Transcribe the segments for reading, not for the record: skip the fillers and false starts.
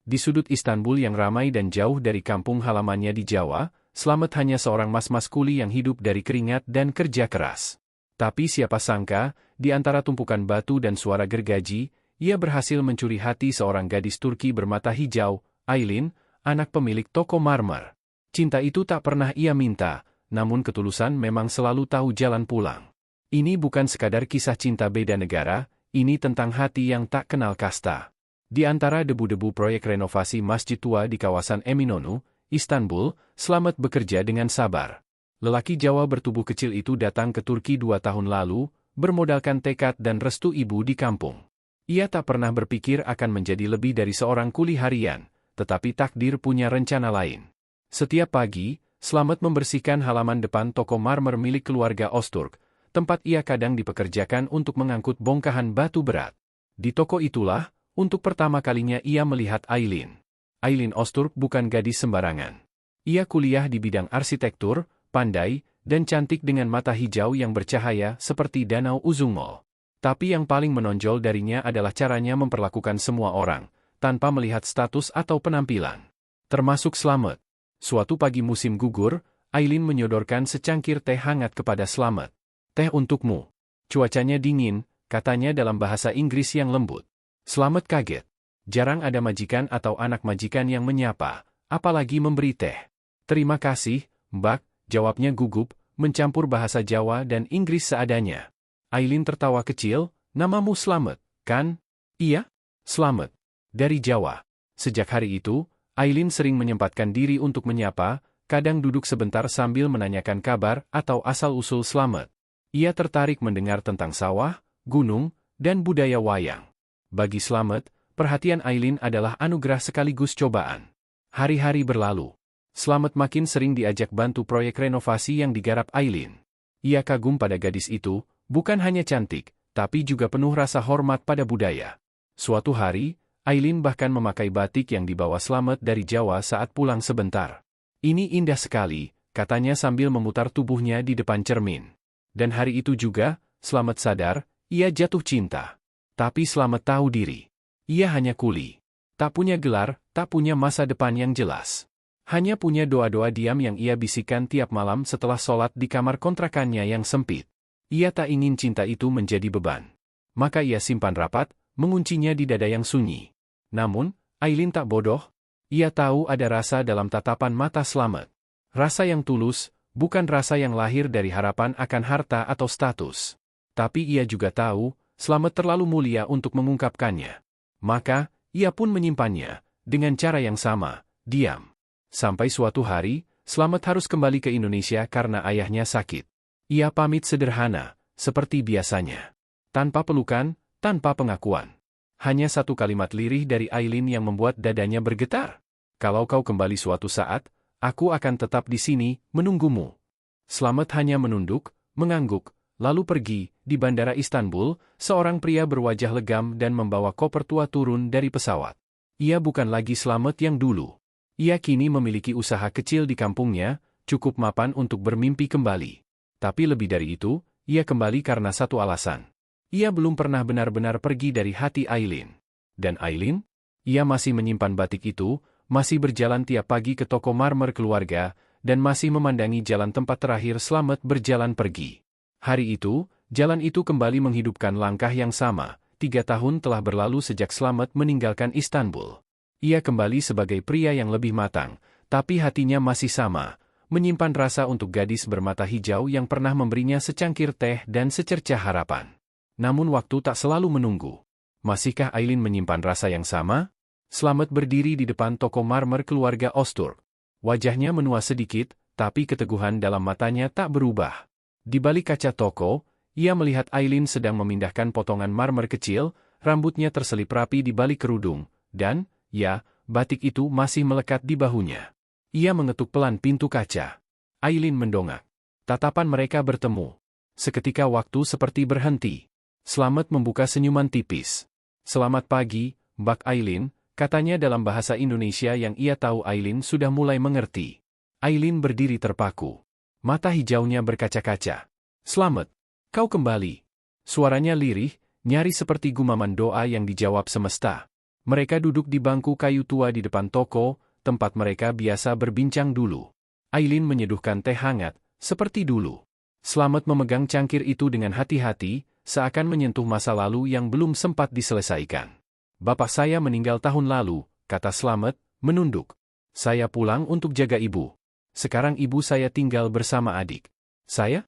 Di sudut Istanbul yang ramai dan jauh dari kampung halamannya di Jawa, Slamet hanya seorang mas-mas kuli yang hidup dari keringat dan kerja keras. Tapi siapa sangka, di antara tumpukan batu dan suara gergaji, ia berhasil mencuri hati seorang gadis Turki bermata hijau, Aylin, anak pemilik toko marmer. Cinta itu tak pernah ia minta, namun ketulusan memang selalu tahu jalan pulang. Ini bukan sekadar kisah cinta beda negara, ini tentang hati yang tak kenal kasta. Di antara debu-debu proyek renovasi masjid tua di kawasan Eminönü, Istanbul, Slamet bekerja dengan sabar. Lelaki Jawa bertubuh kecil itu datang ke Turki 2 tahun lalu, bermodalkan tekad dan restu ibu di kampung. Ia tak pernah berpikir akan menjadi lebih dari seorang kuli harian, tetapi takdir punya rencana lain. Setiap pagi, Slamet membersihkan halaman depan toko marmer milik keluarga Öztürk, tempat ia kadang dipekerjakan untuk mengangkut bongkahan batu berat. Di toko itulah, untuk pertama kalinya ia melihat Aylin. Aylin Öztürk bukan gadis sembarangan. Ia kuliah di bidang arsitektur, pandai, dan cantik dengan mata hijau yang bercahaya seperti danau Uzungmol. Tapi yang paling menonjol darinya adalah caranya memperlakukan semua orang, tanpa melihat status atau penampilan. Termasuk Slamet. Suatu pagi musim gugur, Aylin menyodorkan secangkir teh hangat kepada Slamet. "Teh untukmu. Cuacanya dingin," katanya dalam bahasa Inggris yang lembut. Slamet kaget. Jarang ada majikan atau anak majikan yang menyapa, apalagi memberi teh. "Terima kasih, Mbak," jawabnya gugup, mencampur bahasa Jawa dan Inggris seadanya. Aylin tertawa kecil, "Namamu Slamet, kan?" "Iya, Slamet. Dari Jawa." Sejak hari itu, Aylin sering menyempatkan diri untuk menyapa, kadang duduk sebentar sambil menanyakan kabar atau asal-usul Slamet. Ia tertarik mendengar tentang sawah, gunung, dan budaya wayang. Bagi Slamet, perhatian Aylin adalah anugerah sekaligus cobaan. Hari-hari berlalu. Slamet makin sering diajak bantu proyek renovasi yang digarap Aylin. Ia kagum pada gadis itu, bukan hanya cantik, tapi juga penuh rasa hormat pada budaya. Suatu hari, Aylin bahkan memakai batik yang dibawa Slamet dari Jawa saat pulang sebentar. "Ini indah sekali," katanya sambil memutar tubuhnya di depan cermin. Dan hari itu juga, Slamet sadar, ia jatuh cinta. Tapi Slamet tahu diri. Ia hanya kuli. Tak punya gelar, tak punya masa depan yang jelas. Hanya punya doa-doa diam yang ia bisikan tiap malam setelah sholat di kamar kontrakannya yang sempit. Ia tak ingin cinta itu menjadi beban. Maka ia simpan rapat, menguncinya di dada yang sunyi. Namun, Aylin tak bodoh. Ia tahu ada rasa dalam tatapan mata Slamet. Rasa yang tulus, bukan rasa yang lahir dari harapan akan harta atau status. Tapi ia juga tahu, Slamet terlalu mulia untuk mengungkapkannya. Maka, ia pun menyimpannya, dengan cara yang sama, diam. Sampai suatu hari, Slamet harus kembali ke Indonesia karena ayahnya sakit. Ia pamit sederhana, seperti biasanya. Tanpa pelukan, tanpa pengakuan. Hanya satu kalimat lirih dari Aylin yang membuat dadanya bergetar. "Kalau kau kembali suatu saat, aku akan tetap di sini, menunggumu." Slamet hanya menunduk, mengangguk, lalu pergi. Di Bandara Istanbul, seorang pria berwajah legam dan membawa koper tua turun dari pesawat. Ia bukan lagi Slamet yang dulu. Ia kini memiliki usaha kecil di kampungnya, cukup mapan untuk bermimpi kembali. Tapi lebih dari itu, ia kembali karena satu alasan. Ia belum pernah benar-benar pergi dari hati Aylin. Dan Aylin? Ia masih menyimpan batik itu, masih berjalan tiap pagi ke toko marmer keluarga, dan masih memandangi jalan tempat terakhir Slamet berjalan pergi. Hari itu, jalan itu kembali menghidupkan langkah yang sama. 3 tahun telah berlalu sejak Slamet meninggalkan Istanbul. Ia kembali sebagai pria yang lebih matang, tapi hatinya masih sama, menyimpan rasa untuk gadis bermata hijau yang pernah memberinya secangkir teh dan secercah harapan. Namun waktu tak selalu menunggu. Masihkah Aylin menyimpan rasa yang sama? Slamet berdiri di depan toko marmer keluarga Öztürk. Wajahnya menua sedikit, tapi keteguhan dalam matanya tak berubah. Di balik kaca toko, ia melihat Aylin sedang memindahkan potongan marmer kecil, rambutnya terselip rapi di balik kerudung, dan, ya, batik itu masih melekat di bahunya. Ia mengetuk pelan pintu kaca. Aylin mendongak. Tatapan mereka bertemu. Seketika waktu seperti berhenti. Slamet membuka senyuman tipis. "Selamat pagi, Mbak Aylin," katanya dalam bahasa Indonesia yang ia tahu Aylin sudah mulai mengerti. Aylin berdiri terpaku. Mata hijaunya berkaca-kaca. "Slamet, kau kembali." Suaranya lirih, nyaris seperti gumaman doa yang dijawab semesta. Mereka duduk di bangku kayu tua di depan toko, tempat mereka biasa berbincang dulu. Aileen menyeduhkan teh hangat, seperti dulu. Slamet memegang cangkir itu dengan hati-hati, seakan menyentuh masa lalu yang belum sempat diselesaikan. "Bapak saya meninggal tahun lalu," kata Slamet, menunduk. "Saya pulang untuk jaga ibu. Sekarang ibu saya tinggal bersama adik. Saya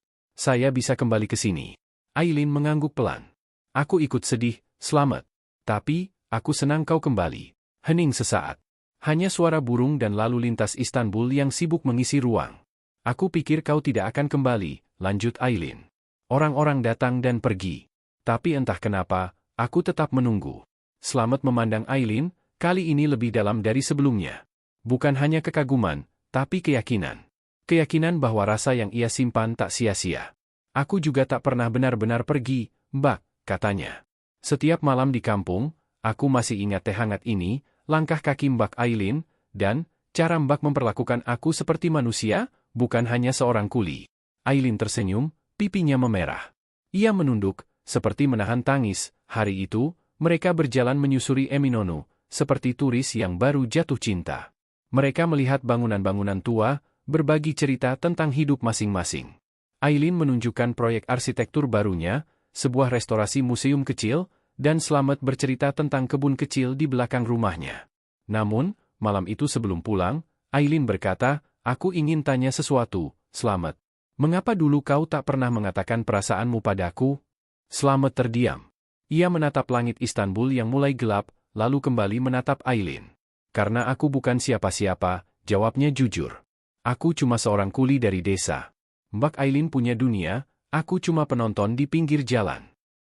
bisa kembali ke sini." Aileen mengangguk pelan. "Aku ikut sedih, Slamet. Tapi, aku senang kau kembali." Hening sesaat. Hanya suara burung dan lalu lintas Istanbul yang sibuk mengisi ruang. "Aku pikir kau tidak akan kembali," lanjut Aileen. "Orang-orang datang dan pergi. Tapi entah kenapa, aku tetap menunggu." Slamet memandang Aileen, kali ini lebih dalam dari sebelumnya. Bukan hanya kekaguman, tapi keyakinan. Keyakinan bahwa rasa yang ia simpan tak sia-sia. "Aku juga tak pernah benar-benar pergi, Mbak," katanya. "Setiap malam di kampung, aku masih ingat teh hangat ini, langkah kaki Mbak Aileen, dan cara Mbak memperlakukan aku seperti manusia, bukan hanya seorang kuli." Aileen tersenyum, pipinya memerah. Ia menunduk, seperti menahan tangis. Hari itu, mereka berjalan menyusuri Eminonu, seperti turis yang baru jatuh cinta. Mereka melihat bangunan-bangunan tua, berbagi cerita tentang hidup masing-masing. Aileen menunjukkan proyek arsitektur barunya, sebuah restorasi museum kecil, dan Slamet bercerita tentang kebun kecil di belakang rumahnya. Namun, malam itu sebelum pulang, Aileen berkata, "Aku ingin tanya sesuatu, Slamet. Mengapa dulu kau tak pernah mengatakan perasaanmu padaku?" Slamet terdiam. Ia menatap langit Istanbul yang mulai gelap, lalu kembali menatap Aileen. "Karena aku bukan siapa-siapa," jawabnya jujur. "Aku cuma seorang kuli dari desa. Mbak Aileen punya dunia, aku cuma penonton di pinggir jalan.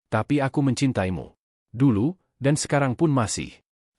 Tapi aku mencintaimu. Dulu, dan sekarang pun masih."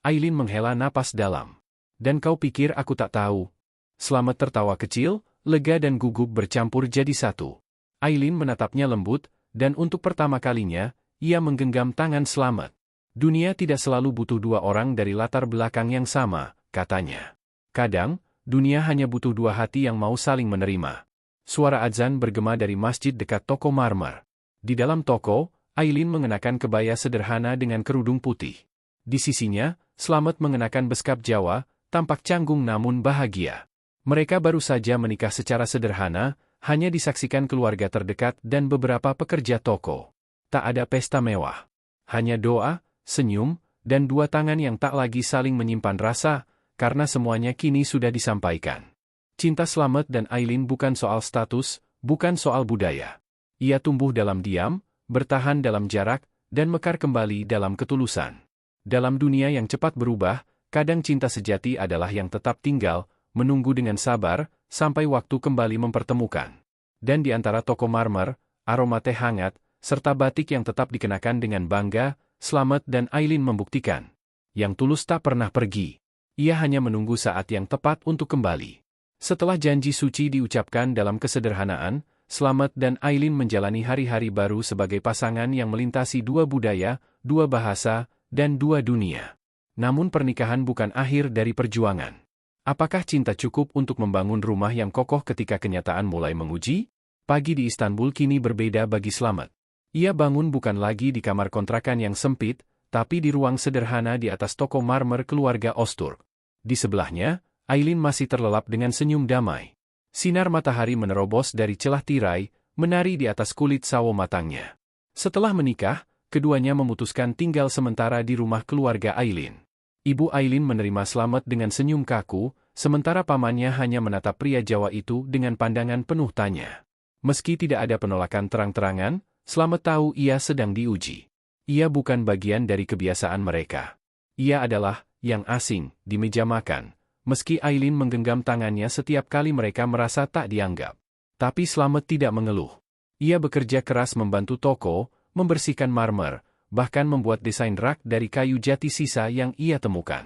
Aileen menghela napas dalam. "Dan kau pikir aku tak tahu?" Slamet tertawa kecil, lega dan gugup bercampur jadi satu. Aileen menatapnya lembut, dan untuk pertama kalinya, ia menggenggam tangan Slamet. "Dunia tidak selalu butuh dua orang dari latar belakang yang sama," katanya. "Kadang, dunia hanya butuh dua hati yang mau saling menerima." Suara azan bergema dari masjid dekat toko marmer. Di dalam toko, Aileen mengenakan kebaya sederhana dengan kerudung putih. Di sisinya, Slamet mengenakan beskap Jawa, tampak canggung namun bahagia. Mereka baru saja menikah secara sederhana, hanya disaksikan keluarga terdekat dan beberapa pekerja toko. Tak ada pesta mewah. Hanya doa, senyum, dan dua tangan yang tak lagi saling menyimpan rasa, karena semuanya kini sudah disampaikan. Cinta Slamet dan Aileen bukan soal status, bukan soal budaya. Ia tumbuh dalam diam, bertahan dalam jarak, dan mekar kembali dalam ketulusan. Dalam dunia yang cepat berubah, kadang cinta sejati adalah yang tetap tinggal, menunggu dengan sabar, sampai waktu kembali mempertemukan. Dan di antara toko marmer, aroma teh hangat, serta batik yang tetap dikenakan dengan bangga, Slamet dan Aileen membuktikan. Yang tulus tak pernah pergi. Ia hanya menunggu saat yang tepat untuk kembali. Setelah janji suci diucapkan dalam kesederhanaan, Slamet dan Aileen menjalani hari-hari baru sebagai pasangan yang melintasi dua budaya, dua bahasa, dan dua dunia. Namun pernikahan bukan akhir dari perjuangan. Apakah cinta cukup untuk membangun rumah yang kokoh ketika kenyataan mulai menguji? Pagi di Istanbul kini berbeda bagi Slamet. Ia bangun bukan lagi di kamar kontrakan yang sempit, tapi di ruang sederhana di atas toko marmer keluarga Osturk. Di sebelahnya, Aileen masih terlelap dengan senyum damai. Sinar matahari menerobos dari celah tirai, menari di atas kulit sawo matangnya. Setelah menikah, keduanya memutuskan tinggal sementara di rumah keluarga Aileen. Ibu Aileen menerima Slamet dengan senyum kaku, sementara pamannya hanya menatap pria Jawa itu dengan pandangan penuh tanya. Meski tidak ada penolakan terang-terangan, Slamet tahu ia sedang diuji. Ia bukan bagian dari kebiasaan mereka. Ia adalah yang asing di meja makan. Meski Aileen menggenggam tangannya setiap kali mereka merasa tak dianggap. Tapi Slamet tidak mengeluh. Ia bekerja keras membantu toko, membersihkan marmer, bahkan membuat desain rak dari kayu jati sisa yang ia temukan.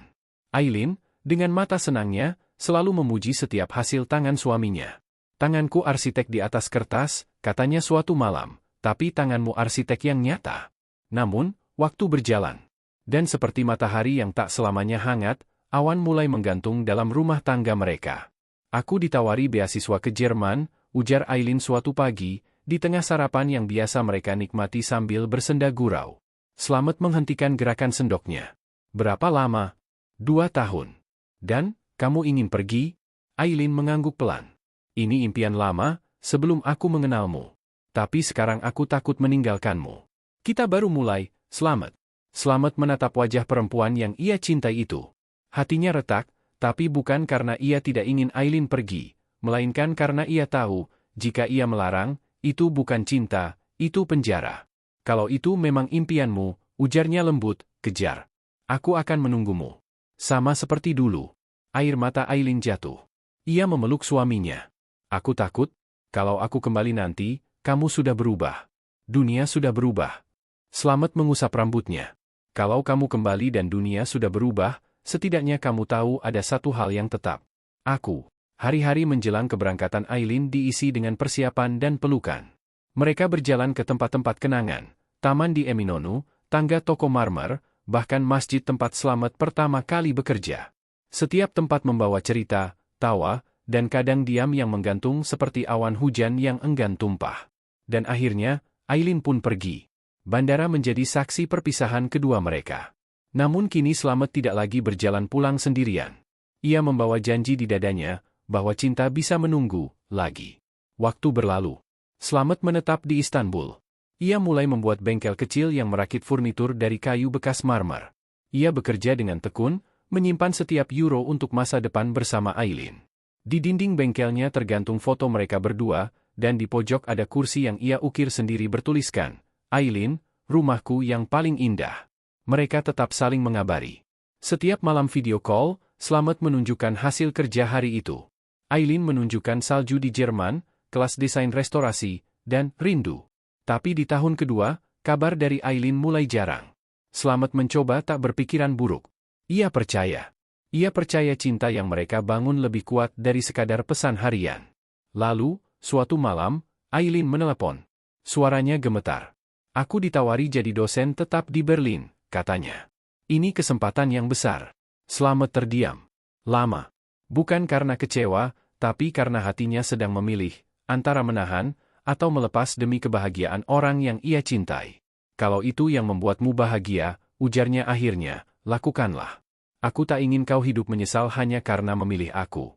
Aileen, dengan mata senangnya, selalu memuji setiap hasil tangan suaminya. "Tanganku arsitek di atas kertas," katanya suatu malam, "tapi tanganmu arsitek yang nyata." Namun, waktu berjalan. Dan seperti matahari yang tak selamanya hangat, awan mulai menggantung dalam rumah tangga mereka. "Aku ditawari beasiswa ke Jerman," ujar Aileen suatu pagi, di tengah sarapan yang biasa mereka nikmati sambil bersenda gurau. Slamet menghentikan gerakan sendoknya. Berapa lama? 2 tahun. Dan, kamu ingin pergi? Aileen mengangguk pelan. Ini impian lama, sebelum aku mengenalmu. Tapi sekarang aku takut meninggalkanmu. Kita baru mulai, selamat. Selamat menatap wajah perempuan yang ia cintai itu. Hatinya retak, tapi bukan karena ia tidak ingin Aileen pergi, melainkan karena ia tahu, jika ia melarang, itu bukan cinta, itu penjara. Kalau itu memang impianmu, ujarnya lembut, kejar. Aku akan menunggumu. Sama seperti dulu. Air mata Aileen jatuh. Ia memeluk suaminya. Aku takut, kalau aku kembali nanti, kamu sudah berubah. Dunia sudah berubah. Selamat mengusap rambutnya. Kalau kamu kembali dan dunia sudah berubah, setidaknya kamu tahu ada satu hal yang tetap. Aku. Hari-hari menjelang keberangkatan Aileen diisi dengan persiapan dan pelukan. Mereka berjalan ke tempat-tempat kenangan, taman di Eminonu, tangga toko marmer, bahkan masjid tempat Selamat pertama kali bekerja. Setiap tempat membawa cerita, tawa, dan kadang diam yang menggantung seperti awan hujan yang enggan tumpah. Dan akhirnya, Aileen pun pergi. Bandara menjadi saksi perpisahan kedua mereka. Namun kini Selamat tidak lagi berjalan pulang sendirian. Ia membawa janji di dadanya, bahwa cinta bisa menunggu, lagi. Waktu berlalu. Selamat menetap di Istanbul. Ia mulai membuat bengkel kecil yang merakit furnitur dari kayu bekas marmer. Ia bekerja dengan tekun, menyimpan setiap euro untuk masa depan bersama Aileen. Di dinding bengkelnya tergantung foto mereka berdua, dan di pojok ada kursi yang ia ukir sendiri bertuliskan, Aileen, rumahku yang paling indah. Mereka tetap saling mengabari. Setiap malam video call, Selamat menunjukkan hasil kerja hari itu. Aileen menunjukkan salju di Jerman, kelas desain restorasi, dan rindu. Tapi di tahun kedua, kabar dari Aileen mulai jarang. Selamat mencoba tak berpikiran buruk. Ia percaya. Ia percaya cinta yang mereka bangun lebih kuat dari sekadar pesan harian. Lalu, suatu malam, Aileen menelepon. Suaranya gemetar. Aku ditawari jadi dosen tetap di Berlin, katanya. Ini kesempatan yang besar. Selamat terdiam. Lama. Bukan karena kecewa, tapi karena hatinya sedang memilih, antara menahan, atau melepas demi kebahagiaan orang yang ia cintai. Kalau itu yang membuatmu bahagia, ujarnya akhirnya, lakukanlah. Aku tak ingin kau hidup menyesal hanya karena memilih aku.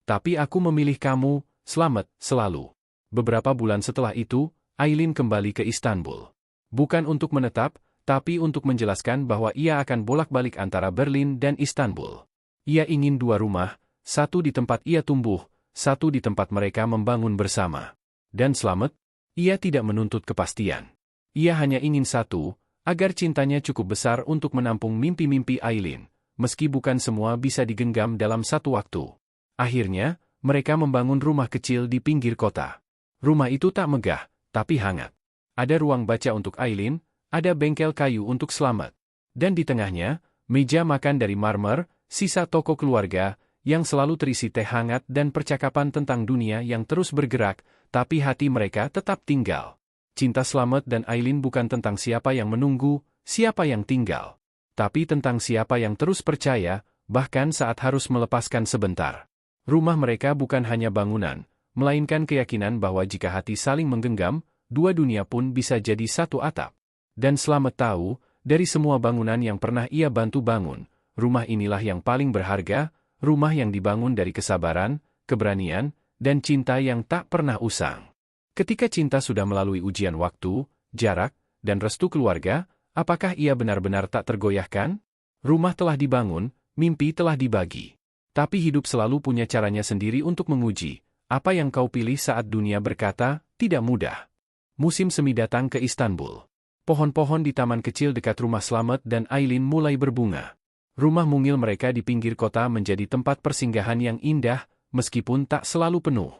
Tapi aku memilih kamu, Selamat, selalu. Beberapa bulan setelah itu, Aileen kembali ke Istanbul. Bukan untuk menetap, tapi untuk menjelaskan bahwa ia akan bolak-balik antara Berlin dan Istanbul. Ia ingin 2 rumah, satu di tempat ia tumbuh, satu di tempat mereka membangun bersama. Dan Selamat, ia tidak menuntut kepastian. Ia hanya ingin satu, agar cintanya cukup besar untuk menampung mimpi-mimpi Aileen, meski bukan semua bisa digenggam dalam satu waktu. Akhirnya, mereka membangun rumah kecil di pinggir kota. Rumah itu tak megah, tapi hangat. Ada ruang baca untuk Aileen, ada bengkel kayu untuk Selamat. Dan di tengahnya, meja makan dari marmer, sisa toko keluarga, yang selalu terisi teh hangat dan percakapan tentang dunia yang terus bergerak, tapi hati mereka tetap tinggal. Cinta Selamat dan Aileen bukan tentang siapa yang menunggu, siapa yang tinggal. Tapi tentang siapa yang terus percaya, bahkan saat harus melepaskan sebentar. Rumah mereka bukan hanya bangunan, melainkan keyakinan bahwa jika hati saling menggenggam, 2 dunia pun bisa jadi satu atap. Dan Selamat tahu, dari semua bangunan yang pernah ia bantu bangun, rumah inilah yang paling berharga, rumah yang dibangun dari kesabaran, keberanian, dan cinta yang tak pernah usang. Ketika cinta sudah melalui ujian waktu, jarak, dan restu keluarga, apakah ia benar-benar tak tergoyahkan? Rumah telah dibangun, mimpi telah dibagi. Tapi hidup selalu punya caranya sendiri untuk menguji, apa yang kau pilih saat dunia berkata, tidak mudah. Musim semi datang ke Istanbul. Pohon-pohon di taman kecil dekat rumah Selamat dan Aileen mulai berbunga. Rumah mungil mereka di pinggir kota menjadi tempat persinggahan yang indah, meskipun tak selalu penuh.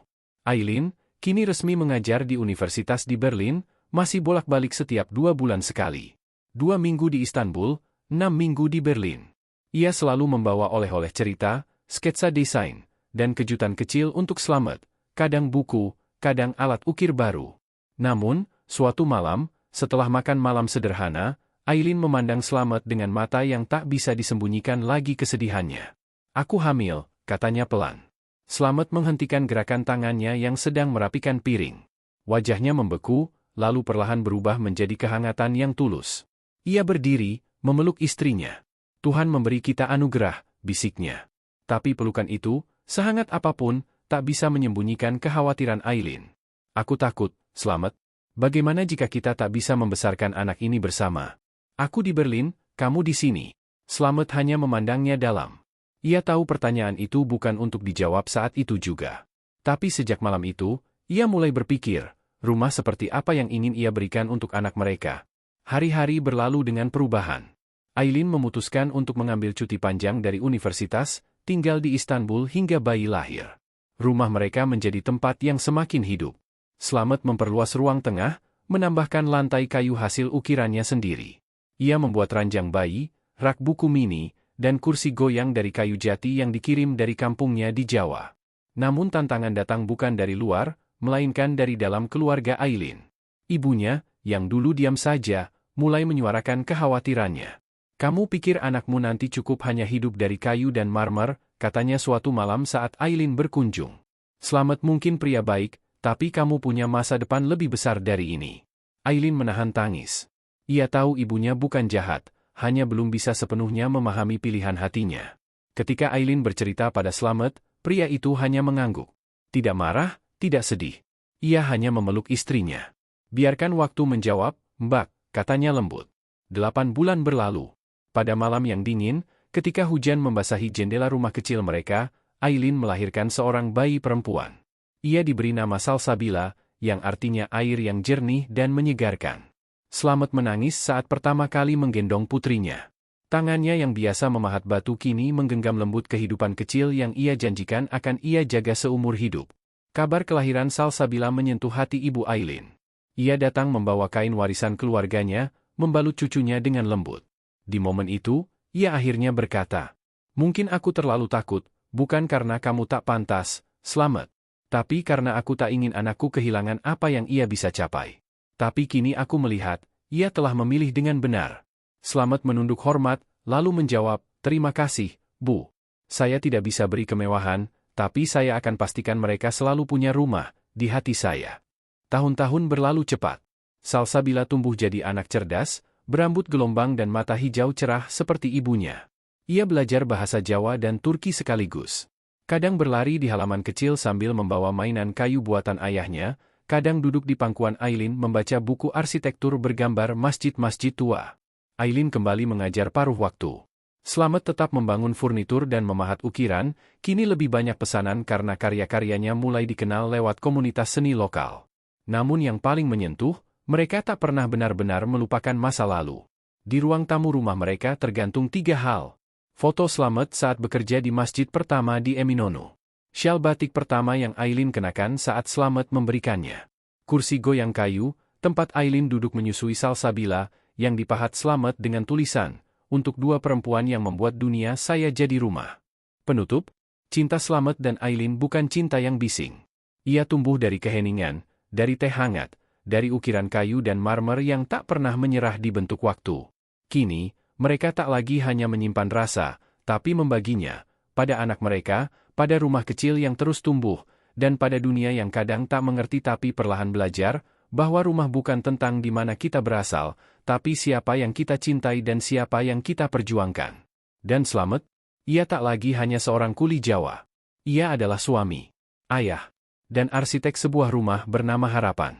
Aileen, kini resmi mengajar di universitas di Berlin, masih bolak-balik setiap 2 bulan sekali. 2 minggu di Istanbul, 6 minggu di Berlin. Ia selalu membawa oleh-oleh cerita, sketsa desain, dan kejutan kecil untuk Selamat, kadang buku, kadang alat ukir baru. Namun, suatu malam, setelah makan malam sederhana, Aileen memandang Selamat dengan mata yang tak bisa disembunyikan lagi kesedihannya. Aku hamil, katanya pelan. Selamat menghentikan gerakan tangannya yang sedang merapikan piring. Wajahnya membeku, lalu perlahan berubah menjadi kehangatan yang tulus. Ia berdiri, memeluk istrinya. Tuhan memberi kita anugerah, bisiknya. Tapi pelukan itu, sehangat apapun, tak bisa menyembunyikan kekhawatiran Aileen. Aku takut, Slamet. Bagaimana jika kita tak bisa membesarkan anak ini bersama? Aku di Berlin, kamu di sini. Slamet hanya memandangnya dalam. Ia tahu pertanyaan itu bukan untuk dijawab saat itu juga. Tapi sejak malam itu, ia mulai berpikir, rumah seperti apa yang ingin ia berikan untuk anak mereka. Hari-hari berlalu dengan perubahan. Aileen memutuskan untuk mengambil cuti panjang dari universitas, tinggal di Istanbul hingga bayi lahir. Rumah mereka menjadi tempat yang semakin hidup. Slamet memperluas ruang tengah, menambahkan lantai kayu hasil ukirannya sendiri. Ia membuat ranjang bayi, rak buku mini, dan kursi goyang dari kayu jati yang dikirim dari kampungnya di Jawa. Namun tantangan datang bukan dari luar, melainkan dari dalam keluarga Aileen. Ibunya, yang dulu diam saja, mulai menyuarakan kekhawatirannya. Kamu pikir anakmu nanti cukup hanya hidup dari kayu dan marmer, katanya suatu malam saat Aileen berkunjung. Slamet mungkin pria baik, tapi kamu punya masa depan lebih besar dari ini. Aileen menahan tangis. Ia tahu ibunya bukan jahat, hanya belum bisa sepenuhnya memahami pilihan hatinya. Ketika Aileen bercerita pada Slamet, pria itu hanya mengangguk. Tidak marah, tidak sedih. Ia hanya memeluk istrinya. Biarkan waktu menjawab, Mbak, katanya lembut. 8 bulan berlalu. Pada malam yang dingin, ketika hujan membasahi jendela rumah kecil mereka, Aileen melahirkan seorang bayi perempuan. Ia diberi nama Salsabila, yang artinya air yang jernih dan menyegarkan. Slamet menangis saat pertama kali menggendong putrinya. Tangannya yang biasa memahat batu kini menggenggam lembut kehidupan kecil yang ia janjikan akan ia jaga seumur hidup. Kabar kelahiran Salsabila menyentuh hati ibu Aileen. Ia datang membawa kain warisan keluarganya, membalut cucunya dengan lembut. Di momen itu, ia akhirnya berkata, "Mungkin aku terlalu takut, bukan karena kamu tak pantas, Slamet. Tapi karena aku tak ingin anakku kehilangan apa yang ia bisa capai. Tapi kini aku melihat, ia telah memilih dengan benar." Slamet menunduk hormat, lalu menjawab, "Terima kasih, Bu. Saya tidak bisa beri kemewahan, tapi saya akan pastikan mereka selalu punya rumah di hati saya." Tahun-tahun berlalu cepat. Salsabila tumbuh jadi anak cerdas, berambut gelombang dan mata hijau cerah seperti ibunya. Ia belajar bahasa Jawa dan Turki sekaligus. Kadang berlari di halaman kecil sambil membawa mainan kayu buatan ayahnya, kadang duduk di pangkuan Aileen membaca buku arsitektur bergambar masjid-masjid tua. Aileen kembali mengajar paruh waktu. Slamet tetap membangun furnitur dan memahat ukiran, kini lebih banyak pesanan karena karya-karyanya mulai dikenal lewat komunitas seni lokal. Namun yang paling menyentuh, mereka tak pernah benar-benar melupakan masa lalu. Di ruang tamu rumah mereka tergantung 3 hal. Foto Slamet saat bekerja di masjid pertama di Eminonu. Syal batik pertama yang Aileen kenakan saat Slamet memberikannya. Kursi goyang kayu, tempat Aileen duduk menyusui Salsabila, yang dipahat Slamet dengan tulisan, "Untuk 2 perempuan yang membuat dunia saya jadi rumah." Penutup, cinta Slamet dan Aileen bukan cinta yang bising. Ia tumbuh dari keheningan, dari teh hangat, dari ukiran kayu dan marmer yang tak pernah menyerah di bentuk waktu. Kini, mereka tak lagi hanya menyimpan rasa, tapi membaginya, pada anak mereka, pada rumah kecil yang terus tumbuh, dan pada dunia yang kadang tak mengerti tapi perlahan belajar, bahwa rumah bukan tentang di mana kita berasal, tapi siapa yang kita cintai dan siapa yang kita perjuangkan. Dan Slamet, ia tak lagi hanya seorang kuli Jawa. Ia adalah suami, ayah, dan arsitek sebuah rumah bernama Harapan.